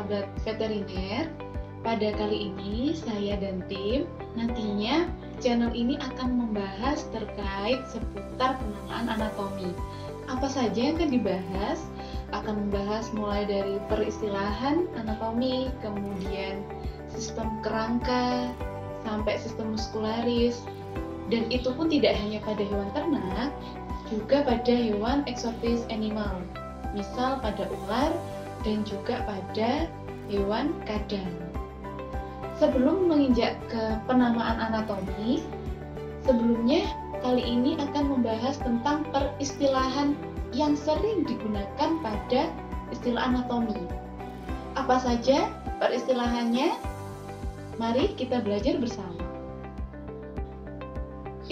sahabat veteriner. Pada kali ini saya dan tim nantinya channel ini akan membahas terkait seputar pengenalan anatomi. Apa saja yang akan dibahas? Akan membahas mulai dari peristilahan anatomi, kemudian sistem kerangka, sampai sistem muskularis. Dan itu pun tidak hanya pada hewan ternak, juga pada hewan eksotis animal, misal pada ular dan juga pada hewan kadang. Sebelum menginjak ke penamaan anatomi, sebelumnya kali ini akan membahas tentang peristilahan yang sering digunakan pada istilah anatomi. Apa saja peristilahannya? Mari kita belajar bersama.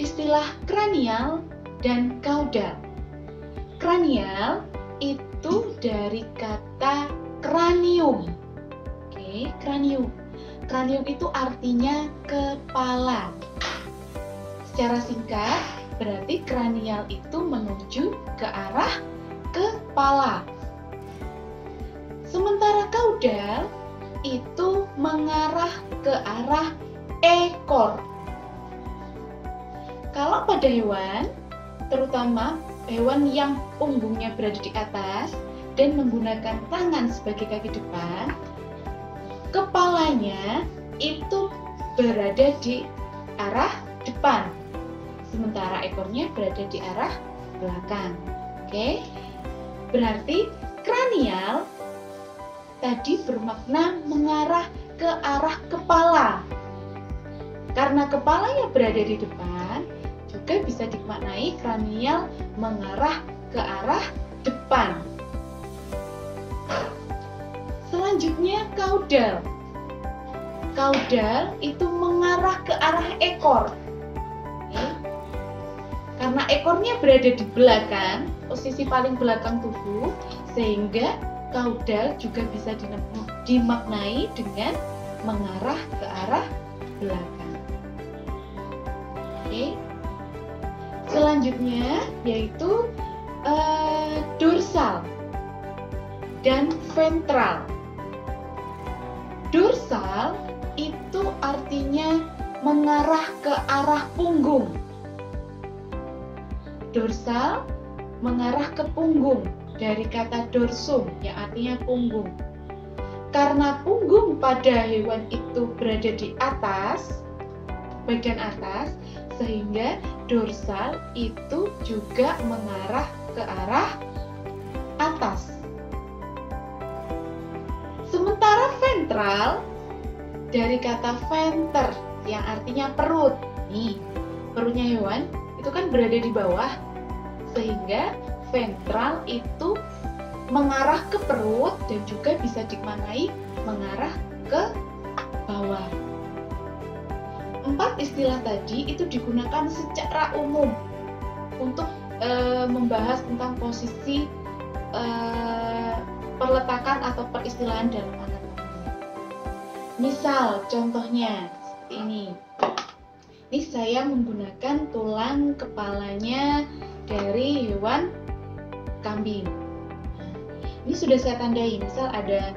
Istilah kranial dan kaudal. Kranial itu dari kata kranium. Oke, kranium. Kranium itu artinya kepala. Secara singkat, berarti kranial itu menuju ke arah kepala. Sementara kaudal itu mengarah ke arah ekor. Kalau pada hewan, terutama hewan yang punggungnya berada di atas dan menggunakan tangan sebagai kaki depan, kepalanya itu berada di arah depan, sementara ekornya berada di arah belakang. Oke, berarti kranial tadi bermakna mengarah ke arah kepala. Karena kepalanya berada di depan, juga bisa dimaknai kranial mengarah ke arah depan. Selanjutnya kaudal. Kaudal itu mengarah ke arah ekor. Oke. Karena ekornya berada di belakang, posisi paling belakang tubuh, sehingga kaudal juga bisa dimaknai dengan mengarah ke arah belakang. Oke. Selanjutnya yaitu dorsal dan ventral. Dorsal itu artinya mengarah ke arah punggung. Dorsal mengarah ke punggung dari kata dorsum yang artinya punggung. Karena punggung pada hewan itu berada di atas, bagian atas, sehingga dorsal itu juga mengarah ke arah atas. Sementara ventral dari kata venter yang artinya perut. Nih, perutnya hewan itu kan berada di bawah, sehingga ventral itu mengarah ke perut dan juga bisa dimaknai mengarah ke bawah. 4 istilah tadi itu digunakan secara umum untuk membahas tentang posisi perletakan atau peristilahan dalam anatomi. Misal contohnya seperti ini. Ini saya menggunakan tulang kepalanya dari hewan kambing. Ini sudah saya tandai. Misal ada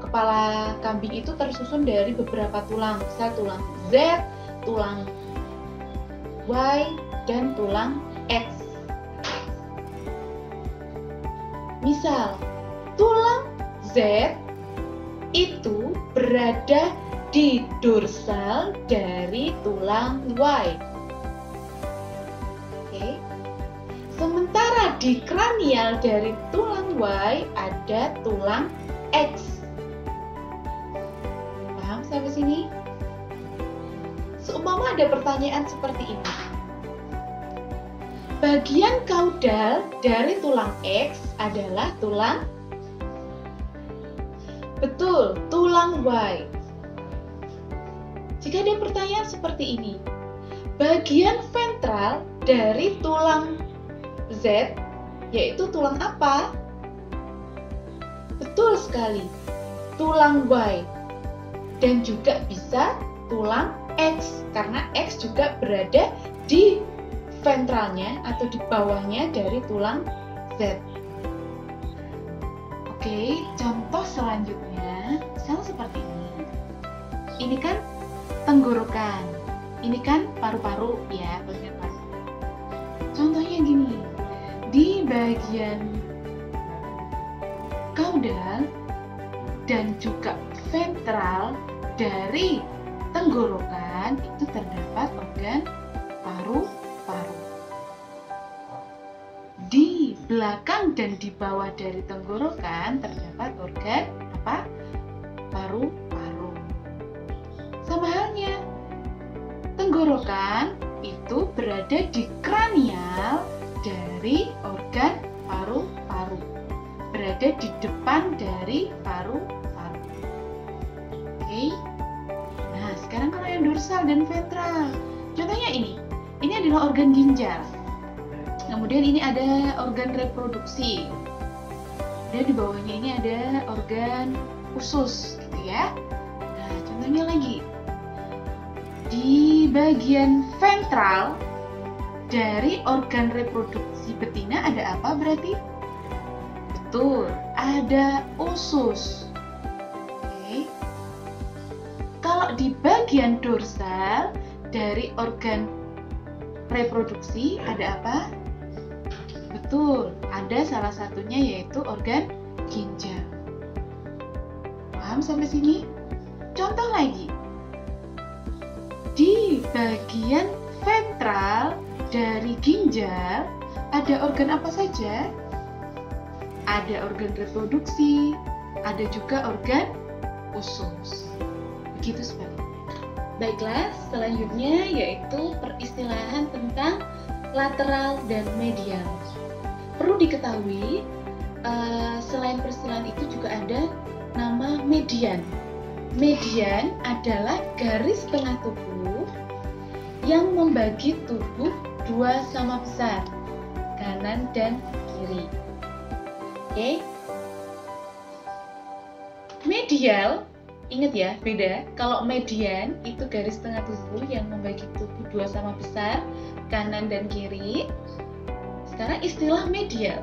kepala kambing itu tersusun dari beberapa tulang, misal tulang Z, tulang Y, dan tulang X. Misal, tulang Z itu berada di dorsal dari tulang Y. Oke. Sementara di kranial dari tulang Y ada tulang X. Paham sampai sini? Seumpama ada pertanyaan seperti ini. Bagian kaudal dari tulang X adalah tulang? Betul, tulang Y. Jika ada pertanyaan seperti ini, bagian ventral dari tulang Z yaitu tulang apa? Betul sekali, tulang Y. Dan juga bisa tulang X, karena X juga berada di ventralnya atau di bawahnya dari tulang Z. Oke, contoh selanjutnya Misal seperti ini. Ini kan tenggorokan. Ini kan paru-paru ya, bagian paru. Contohnya gini. Di bagian kaudal dan juga ventral dari tenggorokan itu terdapat organ paru-paru. Di belakang dan di bawah dari tenggorokan terdapat organ apa? Paru-paru. Sama halnya, tenggorokan itu berada di kranial dari organ paru-paru. Berada di depan dari paru-paru. Oke. Nah, sekarang kalau yang dorsal dan ventral. Contohnya ini. Ini adalah organ ginjal. Kemudian ini ada organ reproduksi. Dan di bawahnya ini ada organ usus, gitu ya. Nah, contohnya lagi. Di bagian ventral dari organ reproduksi betina ada apa berarti? Betul, ada usus. Oke. Kalau di bagian dorsal dari organ reproduksi ada apa? Betul, ada salah satunya yaitu organ ginjal. Paham sampai sini? Contoh lagi. Di bagian ventral dari ginjal ada organ apa saja? Ada organ reproduksi, ada juga organ usus. Begitu sebaliknya. Baiklah, selanjutnya yaitu peristilahan tentang lateral dan medial. Perlu diketahui, selain peristilahan itu juga ada nama median. Median adalah garis tengah tubuh yang membagi tubuh dua sama besar, kanan dan kiri. Oke. Medial, ingat ya, beda. Kalau median itu garis tengah tubuh yang membagi tubuh dua sama besar, kanan dan kiri. Sekarang istilah medial.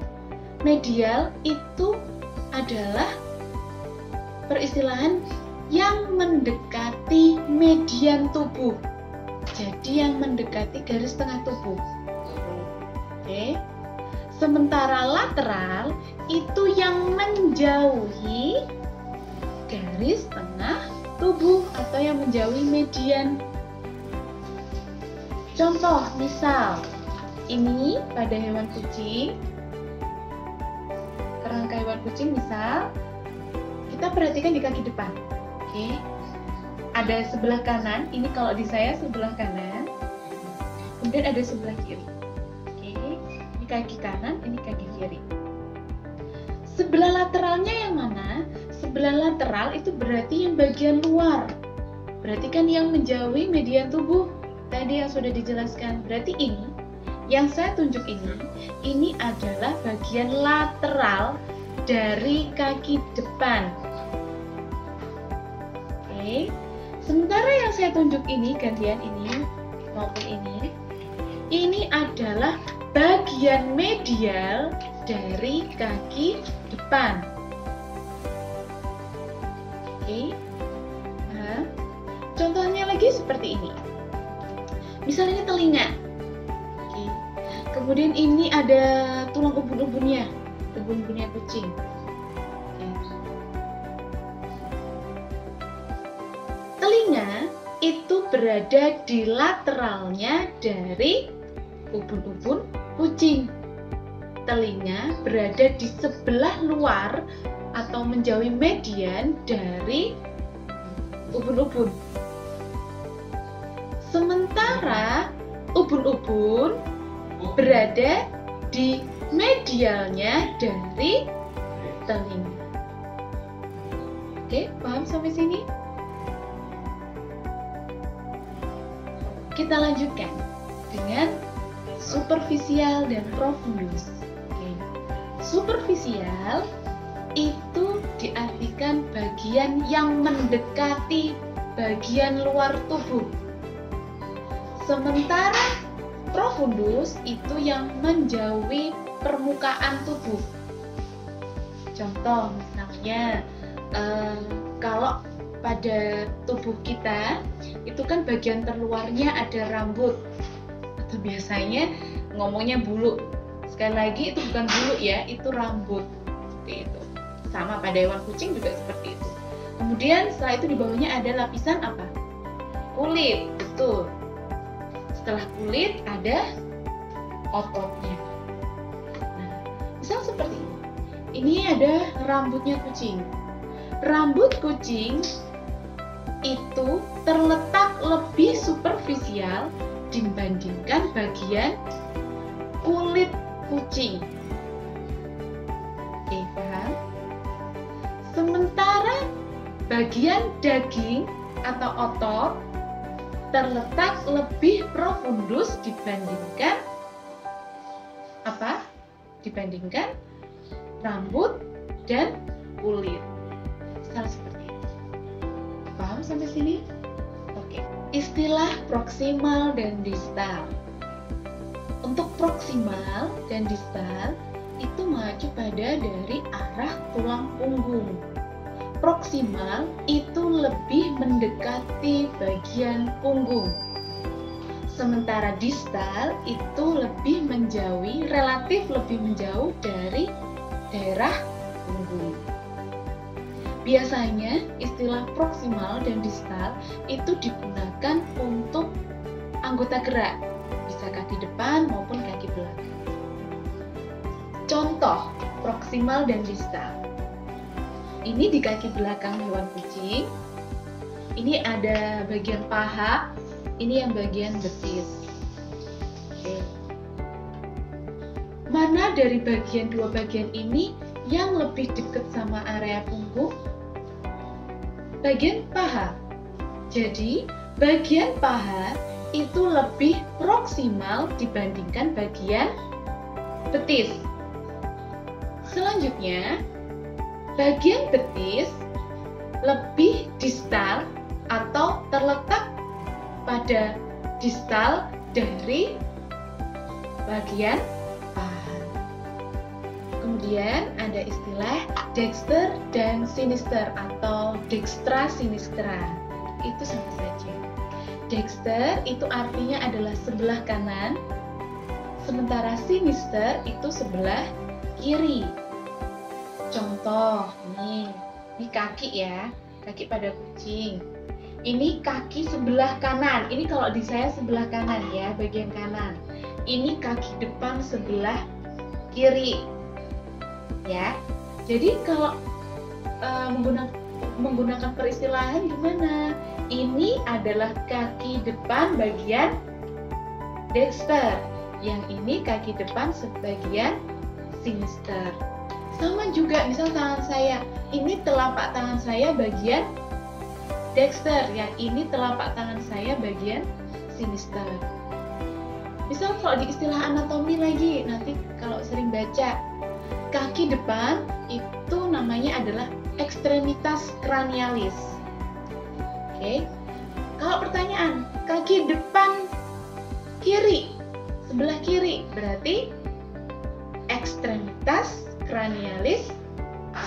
Medial itu adalah peristilahan yang mendekati median tubuh. Jadi yang mendekati garis tengah tubuh. Oke. Sementara lateral itu yang menjauhi garis tengah tubuh atau yang menjauhi median. Contoh, misal ini pada hewan kucing, kerangka hewan kucing misal, kita perhatikan di kaki depan. Oke. Ada sebelah kanan, ini kalau di saya sebelah kanan, kemudian ada sebelah kiri. Oke. Ini kaki kanan, ini kaki kiri. Sebelah lateralnya yang mana? Sebelah lateral itu berarti yang bagian luar. Berarti kan yang menjauhi median tubuh. Tadi yang sudah dijelaskan. Berarti ini, yang saya tunjuk ini adalah bagian lateral dari kaki depan. Oke. Sementara yang saya tunjuk ini, gantian ini maupun ini adalah bagian medial dari kaki depan. Oke. Nah, contohnya lagi seperti ini. Misalnya telinga. Oke. Kemudian ini ada tulang ubun-ubunnya, ubun-ubunnya kucing. Oke. Telinga itu berada di lateralnya dari ubun-ubun kucing. Telinga berada di sebelah luar atau menjauhi median dari ubun-ubun. Sementara ubun-ubun berada di medialnya dari telinga. Oke, paham sampai sini? Kita lanjutkan dengan superficial dan profundus. Oke. Superficial itu diartikan bagian yang mendekati bagian luar tubuh. Sementara profundus itu yang menjauhi permukaan tubuh. Contoh misalnya Kalau pada tubuh kita itu kan bagian terluarnya ada rambut, atau biasanya ngomongnya bulu. Sekali lagi itu bukan bulu ya, itu rambut. Seperti itu. Sama pada hewan kucing juga seperti itu. Kemudian setelah itu di bawahnya ada lapisan apa? Kulit, betul. Setelah kulit ada ototnya. Nah, misal seperti ini. Ini ada rambutnya kucing. Rambut kucing itu terletak lebih superficial dibandingkan bagian kulit kucing. Oke, paham? Sementara bagian daging atau otot terletak lebih profundus dibandingkan apa? Dibandingkan rambut dan kulit. Misal seperti itu. Paham sampai sini? Oke. Istilah proksimal dan distal. Untuk proksimal dan distal itu mengacu pada dari arah tulang punggung. Proksimal itu lebih mendekati bagian punggung. Sementara distal itu lebih menjauhi, relatif lebih menjauh dari daerah punggung. Biasanya istilah proksimal dan distal itu digunakan untuk anggota gerak, bisa kaki depan maupun kaki belakang. Contoh proksimal dan distal. Ini di kaki belakang hewan kucing. Ini ada bagian paha, ini yang bagian betis. Oke. Mana dari dua bagian ini yang lebih dekat sama area punggung? Bagian paha. Jadi, bagian paha itu lebih proksimal dibandingkan bagian betis. Selanjutnya, bagian betis lebih distal atau terletak pada distal dari bagian paha. Kemudian ada istilah dexter dan sinister atau dextra sinistra. Itu sama saja. Dexter itu artinya adalah sebelah kanan, sementara sinister itu sebelah kiri. Contoh, ini kaki ya, kaki pada kucing. Ini kaki sebelah kanan. Ini kalau di saya sebelah kanan ya, bagian kanan. Ini kaki depan sebelah kiri. Ya. Jadi kalau menggunakan peristilahan gimana? Ini adalah kaki depan bagian dexter. Yang ini kaki depan sebagian sinister. Sama juga, misal tangan saya. Ini telapak tangan saya bagian dexter, yang ini telapak tangan saya bagian sinister. Misal kalau di istilah anatomi lagi, nanti kalau sering baca, kaki depan itu namanya adalah ekstremitas cranialis. Oke. Kalau pertanyaan, kaki depan kiri, sebelah kiri, berarti ekstremitas cranialis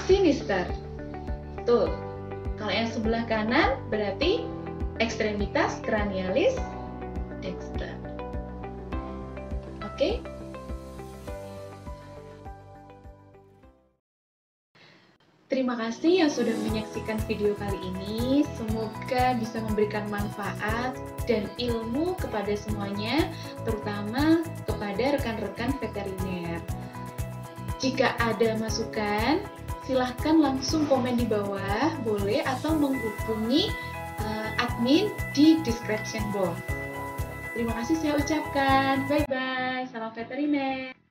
sinister. Tuh. Kalau yang sebelah kanan berarti ekstremitas cranialis dexter. Oke? Terima kasih yang sudah menyaksikan video kali ini. Semoga bisa memberikan manfaat dan ilmu kepada semuanya, terutama kepada rekan-rekan veteriner. Jika ada masukan, silahkan langsung komen di bawah, boleh, atau menghubungi admin di description box. Terima kasih saya ucapkan. Bye-bye. Salam veteriner.